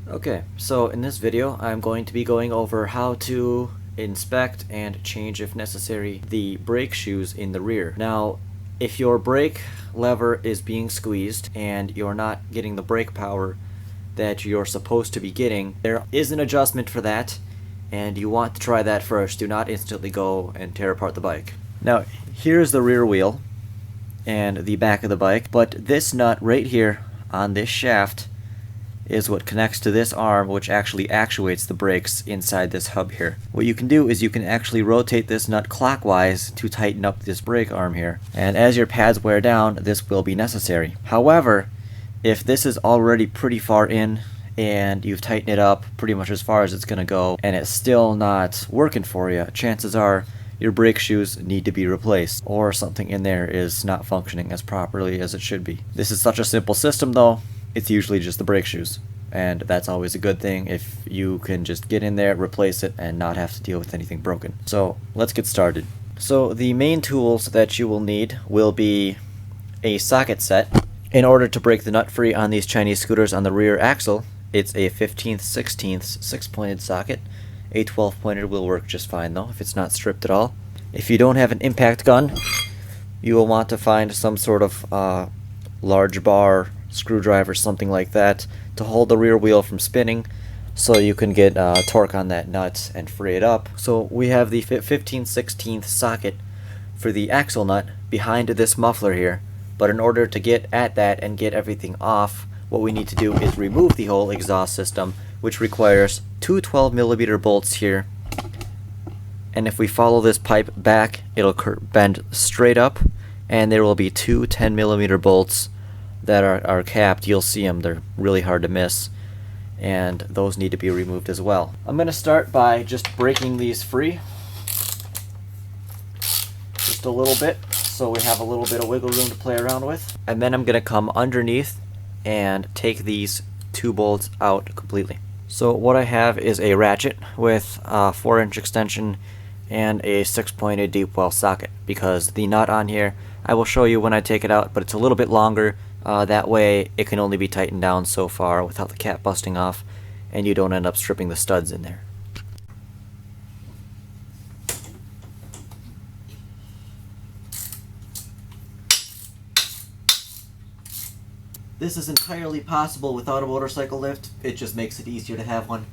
Okay, so in this video I'm going to be going over how to inspect and change, if necessary, the brake shoes in the rear. Now, if your brake lever is being squeezed and you're not getting the brake power that you're supposed to be getting, there is an adjustment for that, and you want to try that first. Do not instantly go and tear apart the bike. Now, here's the rear wheel and the back of the bike, but this nut right here on this shaft is what connects to this arm, which actually actuates the brakes inside this hub here. What you can do is you can actually rotate this nut clockwise to tighten up this brake arm here, and as your pads wear down, this will be necessary. However, if this is already pretty far in and you've tightened it up pretty much as far as it's going to go and it's still not working for you, chances are your brake shoes need to be replaced, or something in there is not functioning as properly as it should be. This is such a simple system though, it's usually just the brake shoes, and that's always a good thing if you can just get in there, replace it, and not have to deal with anything broken. So let's get started. So the main tools that you will need will be a socket set. In order to break the nut free on these Chinese scooters on the rear axle, it's a 15th 16th 6-pointed socket. A 12-pointed will work just fine though, if it's not stripped at all. If you don't have an impact gun, you will want to find some sort of large bar, screwdriver, something like that, to hold the rear wheel from spinning so you can get torque on that nut and free it up. So we have the 15th 16th socket for the axle nut behind this muffler here, but in order to get at that and get everything off, what we need to do is remove the whole exhaust system, which requires two 12mm bolts here, and if we follow this pipe back, it'll bend straight up, and there will be two 10mm bolts that are capped. You'll see them, they're really hard to miss, and those need to be removed as well. I'm going to start by just breaking these free, just a little bit, so we have a little bit of wiggle room to play around with, and then I'm going to come underneath and take these two bolts out completely. So what I have is a ratchet with a 4-inch extension and a 6-pointed deep well socket, because the nut on here, I will show you when I take it out, but it's a little bit longer. That way it can only be tightened down so far without the cap busting off, and you don't end up stripping the studs in there. This is entirely possible without a motorcycle lift. It just makes it easier to have one,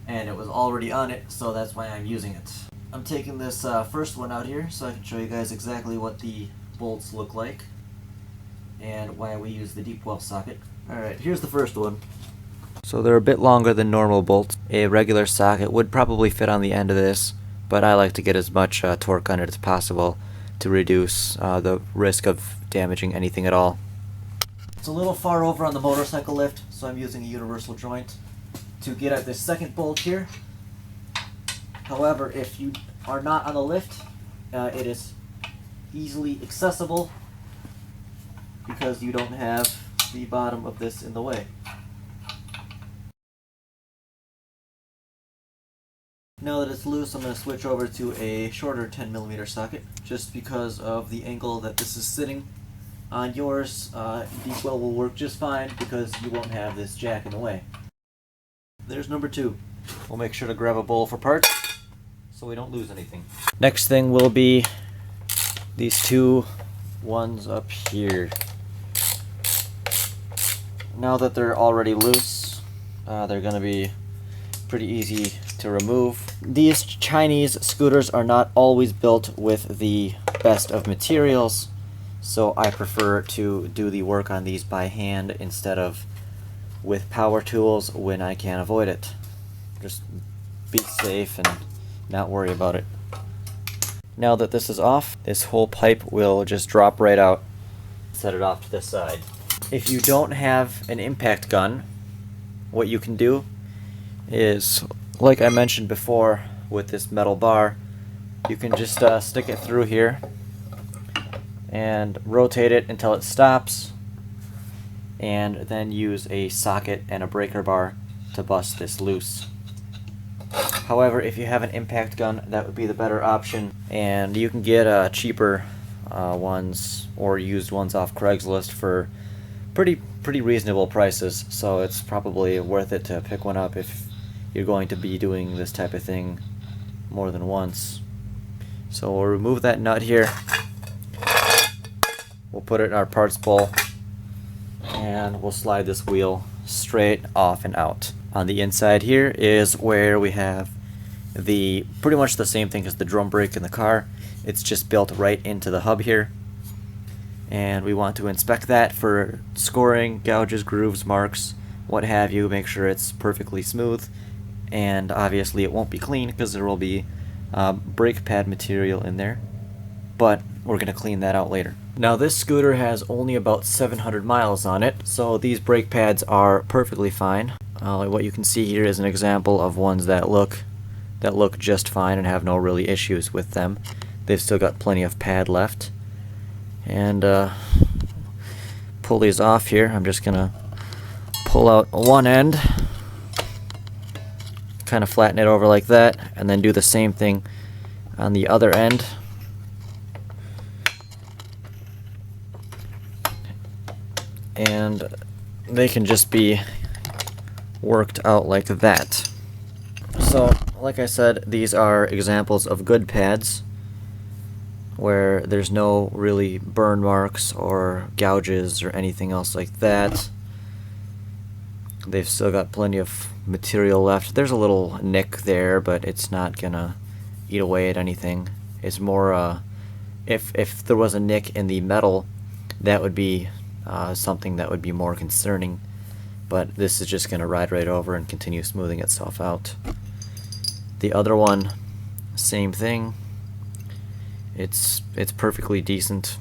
and it was already on it, so that's why I'm using it. I'm taking this first one out here so I can show you guys exactly what the bolts look like and why we use the deep well socket. Alright, here's the first one. So they're a bit longer than normal bolts. A regular socket would probably fit on the end of this, but I like to get as much torque on it as possible to reduce the risk of damaging anything at all. It's a little far over on the motorcycle lift, so I'm using a universal joint to get at this second bolt here. However, if you are not on the lift, it is easily accessible because you don't have the bottom of this in the way. Now that it's loose, I'm going to switch over to a shorter 10mm socket, just because of the angle that this is sitting. On yours, deep well will work just fine because you won't have this jack in the way. There's number 2. We'll make sure to grab a bowl for parts so we don't lose anything. Next thing will be these two ones up here. Now that they're already loose, they're going to be pretty easy to remove. These Chinese scooters are not always built with the best of materials, so I prefer to do the work on these by hand instead of with power tools when I can avoid it. Just be safe and not worry about it. Now that this is off, this whole pipe will just drop right out. Set it off to the side. If you don't have an impact gun, what you can do is, like I mentioned before with this metal bar, you can just stick it through here and rotate it until it stops, and then use a socket and a breaker bar to bust this loose. However, if you have an impact gun, that would be the better option, and you can get cheaper ones or used ones off Craigslist for pretty reasonable prices, so it's probably worth it to pick one up if you're going to be doing this type of thing more than once. So we'll remove that nut here. We'll put it in our parts bowl, and we'll slide this wheel straight off and out. On the inside here is where we have the pretty much the same thing as the drum brake in the car. It's just built right into the hub here, and we want to inspect that for scoring, gouges, grooves, marks, what have you. Make sure it's perfectly smooth, and obviously it won't be clean because there will be brake pad material in there, but we're going to clean that out later. Now this scooter has only about 700 miles on it, so these brake pads are perfectly fine. What you can see here is an example of ones that look just fine and have no really issues with them. They've still got plenty of pad left. And pull these off here. I'm just gonna pull out one end, kind of flatten it over like that, and then do the same thing on the other end. And they can just be worked out like that. So, like I said, these are examples of good pads where there's no really burn marks or gouges or anything else like that. They've still got plenty of material left. There's a little nick there, but it's not gonna eat away at anything. It's more, if there was a nick in the metal, that would be something that would be more concerning. But this is just gonna ride right over and continue smoothing itself out. The other one, same thing. It's perfectly decent.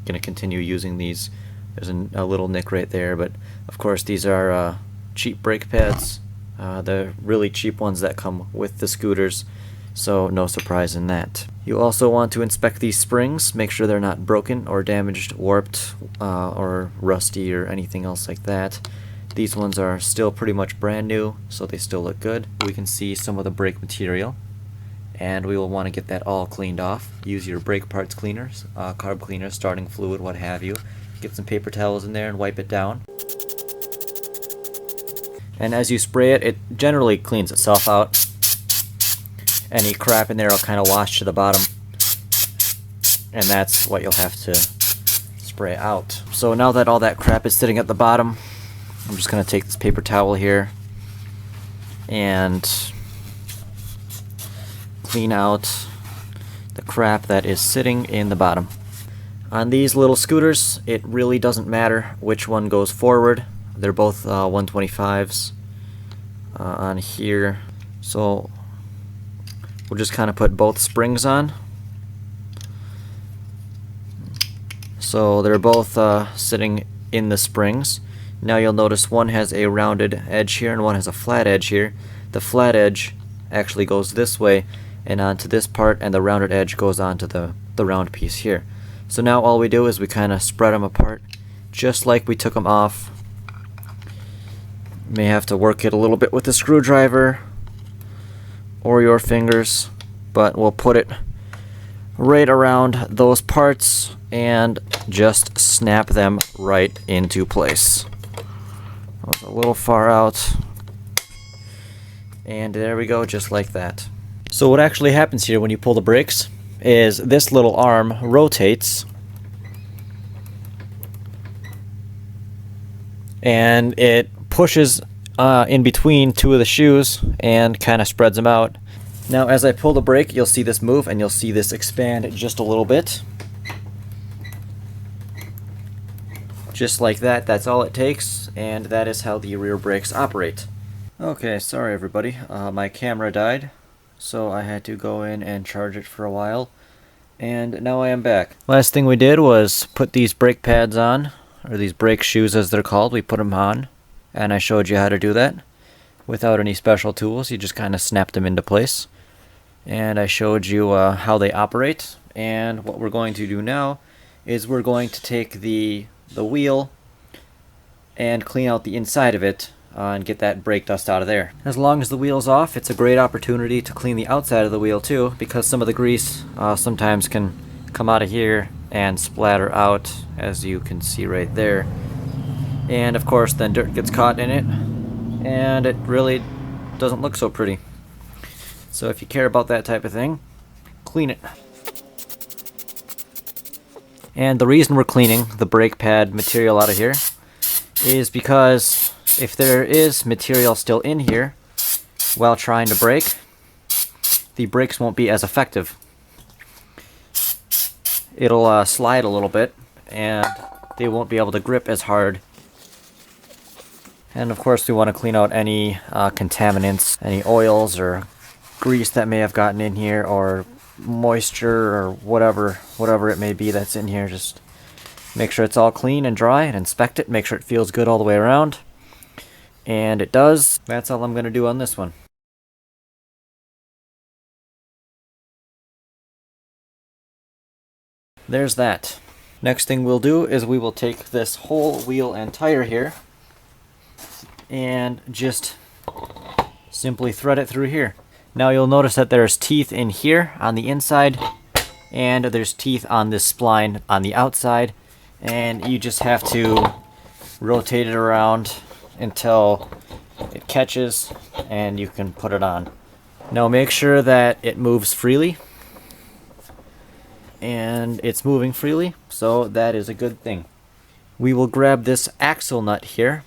Gonna continue using these. There's a little nick right there, but of course these are cheap brake pads. The really cheap ones that come with the scooters, so no surprise in that. You also want to inspect these springs, make sure they're not broken or damaged, warped, or rusty or anything else like that. These ones are still pretty much brand new, so they still look good. We can see some of the brake material, and we will want to get that all cleaned off. Use your brake parts cleaners, carb cleaner, starting fluid, what have you. Get some paper towels in there and wipe it down. And as you spray it, it generally cleans itself out. Any crap in there will kind of wash to the bottom, and that's what you'll have to spray out. So now that all that crap is sitting at the bottom, I'm just going to take this paper towel here and clean out the crap that is sitting in the bottom. On these little scooters, it really doesn't matter which one goes forward. They're both 125s on here. So we'll just kind of put both springs on. So they're both sitting in the springs. Now you'll notice one has a rounded edge here and one has a flat edge here. The flat edge actually goes this way and onto this part, and the rounded edge goes onto the round piece here. So now all we do is we kind of spread them apart just like we took them off. May have to work it a little bit with the screwdriver or your fingers, but we'll put it right around those parts and just snap them right into place. That was a little far out, and there we go, just like that. So what actually happens here when you pull the brakes is this little arm rotates, and it pushes in between two of the shoes and kind of spreads them out. Now as I pull the brake, you'll see this move and you'll see this expand just a little bit. Just like that, that's all it takes, and that is how the rear brakes operate. Okay, sorry everybody, my camera died, so I had to go in and charge it for a while, and now I am back. Last thing we did was put these brake pads on, or these brake shoes as they're called. We put them on, and I showed you how to do that without any special tools. You just kind of snap them into place, and I showed you how they operate. And what we're going to do now is we're going to take the wheel and clean out the inside of it and get that brake dust out of there. As long as the wheel's off, it's a great opportunity to clean the outside of the wheel too, because some of the grease sometimes can come out of here and splatter out, as you can see right there. And of course then dirt gets caught in it, and it really doesn't look so pretty. So if you care about that type of thing, clean it. And the reason we're cleaning the brake pad material out of here is because if there is material still in here while trying to brake, the brakes won't be as effective. It'll slide a little bit and they won't be able to grip as hard. And of course we want to clean out any contaminants, any oils or grease that may have gotten in here, or moisture or whatever it may be that's in here. Just make sure it's all clean and dry and inspect it, make sure it feels good all the way around. And it does. That's all I'm going to do on this one. There's that. Next thing we'll do is we will take this whole wheel and tire here and just simply thread it through here. Now you'll notice that there's teeth in here on the inside, and there's teeth on this spline on the outside, and you just have to rotate it around until it catches and you can put it on. Now make sure that it moves freely, and it's moving freely, so that is a good thing. We will grab this axle nut here,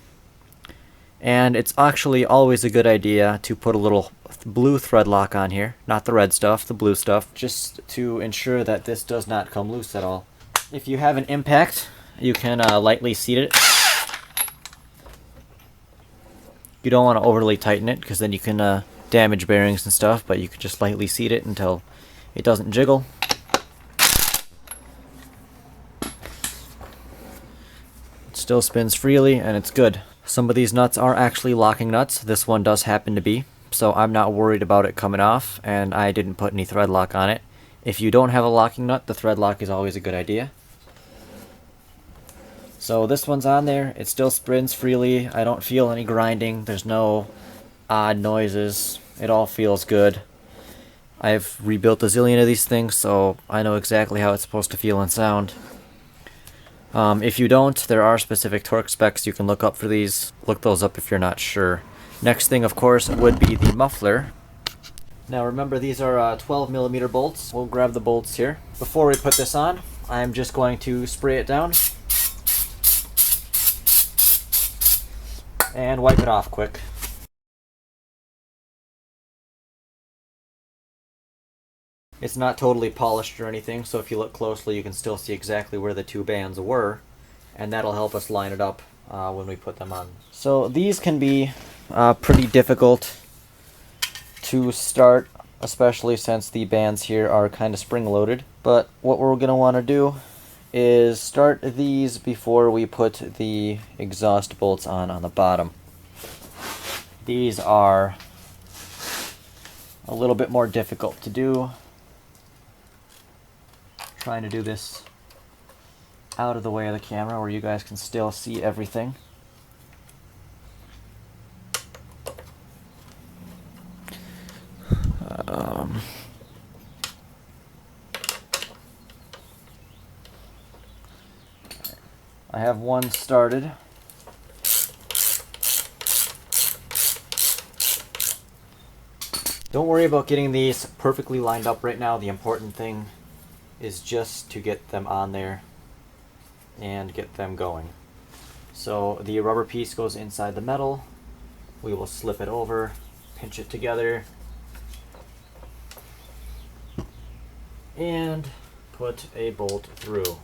and it's actually always a good idea to put a little blue thread lock on here, not the red stuff, the blue stuff, just to ensure that this does not come loose at all. If you have an impact, you can lightly seat it. You don't want to overly tighten it because then you can damage bearings and stuff, but you can just lightly seat it until it doesn't jiggle. It still spins freely and it's good. Some of these nuts are actually locking nuts. This one does happen to be, so I'm not worried about it coming off, and I didn't put any thread lock on it. If you don't have a locking nut, the thread lock is always a good idea. So this one's on there. It still spins freely. I don't feel any grinding. There's no odd noises. It all feels good. I've rebuilt a zillion of these things, so I know exactly how it's supposed to feel and sound. If you don't, there are specific torque specs you can look up for these. Look those up if you're not sure. Next thing, of course, would be the muffler. Now remember, these are 12mm bolts. We'll grab the bolts here. Before we put this on, I'm just going to spray it down and wipe it off quick. It's not totally polished or anything, so if you look closely you can still see exactly where the two bands were, and that'll help us line it up when we put them on. So these can be pretty difficult to start, especially since the bands here are kind of spring-loaded. But what we're going to want to do is start these before we put the exhaust bolts on the bottom. These are a little bit more difficult to do. Trying to do this out of the way of the camera where you guys can still see everything. I have one started. Don't worry about getting these perfectly lined up right now. The important thing is just to get them on there and get them going. So the rubber piece goes inside the metal. We will slip it over, pinch it together, and put a bolt through.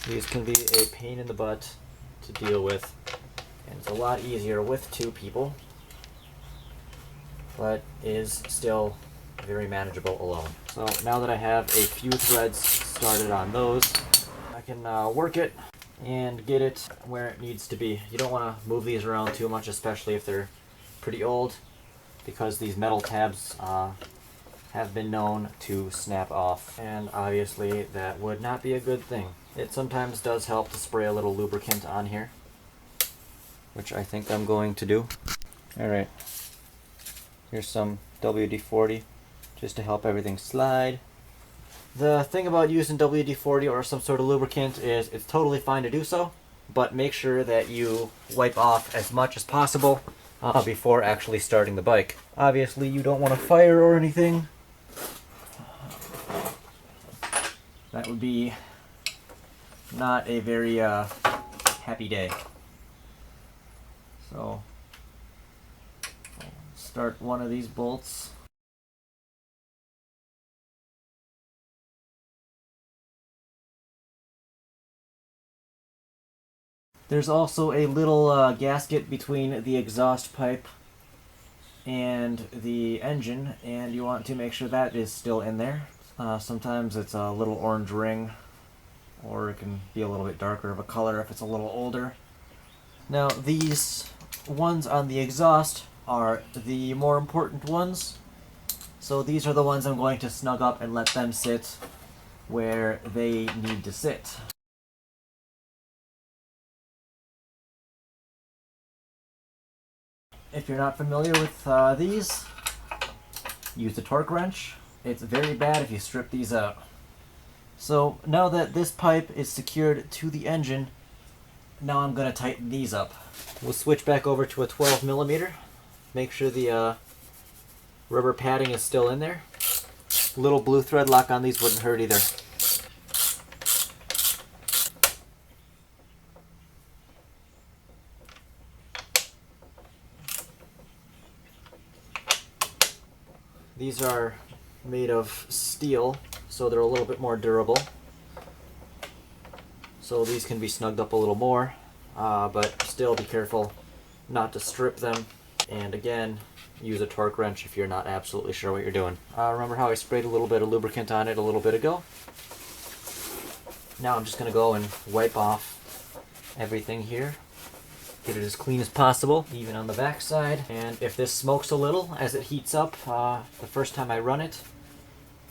These can be a pain in the butt to deal with, and it's a lot easier with two people, but is still very manageable alone. So now that I have a few threads started on those, I can work it and get it where it needs to be. You don't want to move these around too much, especially if they're pretty old, because these metal tabs have been known to snap off, and obviously that would not be a good thing. It sometimes does help to spray a little lubricant on here, which I think I'm going to do. Alright, here's some WD-40 just to help everything slide. The thing about using WD-40 or some sort of lubricant is it's totally fine to do so, but make sure that you wipe off as much as possible before actually starting the bike. Obviously, you don't want to fire or anything. That would be not a very happy day. So, I'll start one of these bolts. There's also a little gasket between the exhaust pipe and the engine, and you want to make sure that is still in there. Sometimes it's a little orange ring, or it can be a little bit darker of a color if it's a little older. Now these ones on the exhaust are the more important ones, so these are the ones I'm going to snug up and let them sit where they need to sit. If you're not familiar with these, use a torque wrench. It's very bad if you strip these out. So now that this pipe is secured to the engine, now I'm going to tighten these up. We'll switch back over to a 12 millimeter. Make sure the rubber padding is still in there. Little blue thread lock on these wouldn't hurt either. These are made of steel, so they're a little bit more durable. So these can be snugged up a little more, but still be careful not to strip them. And again, use a torque wrench if you're not absolutely sure what you're doing. Remember how I sprayed a little bit of lubricant on it a little bit ago? Now I'm just going to go and wipe off everything here. Get it as clean as possible, even on the back side. And if this smokes a little as it heats up the first time I run it,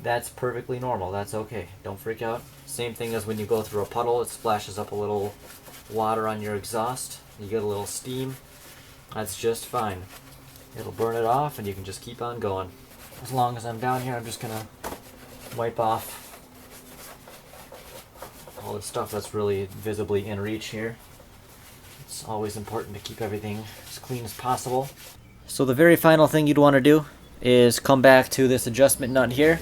that's perfectly normal. That's okay. Don't freak out. Same thing as when you go through a puddle, it splashes up a little water on your exhaust. You get a little steam. That's just fine. It'll burn it off and you can just keep on going. As long as I'm down here, I'm just gonna wipe off all the stuff that's really visibly in reach here. It's always important to keep everything as clean as possible. So the very final thing you'd want to do is come back to this adjustment nut here.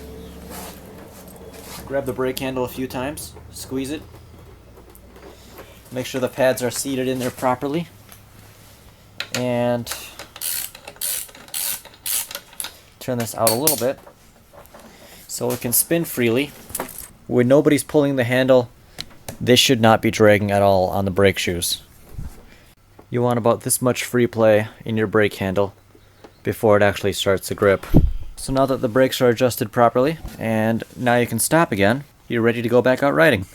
Grab the brake handle a few times, squeeze it. Make sure the pads are seated in there properly. And turn this out a little bit so it can spin freely. When nobody's pulling the handle, this should not be dragging at all on the brake shoes. You want about this much free play in your brake handle before it actually starts to grip. So now that the brakes are adjusted properly and now you can stop again, you're ready to go back out riding.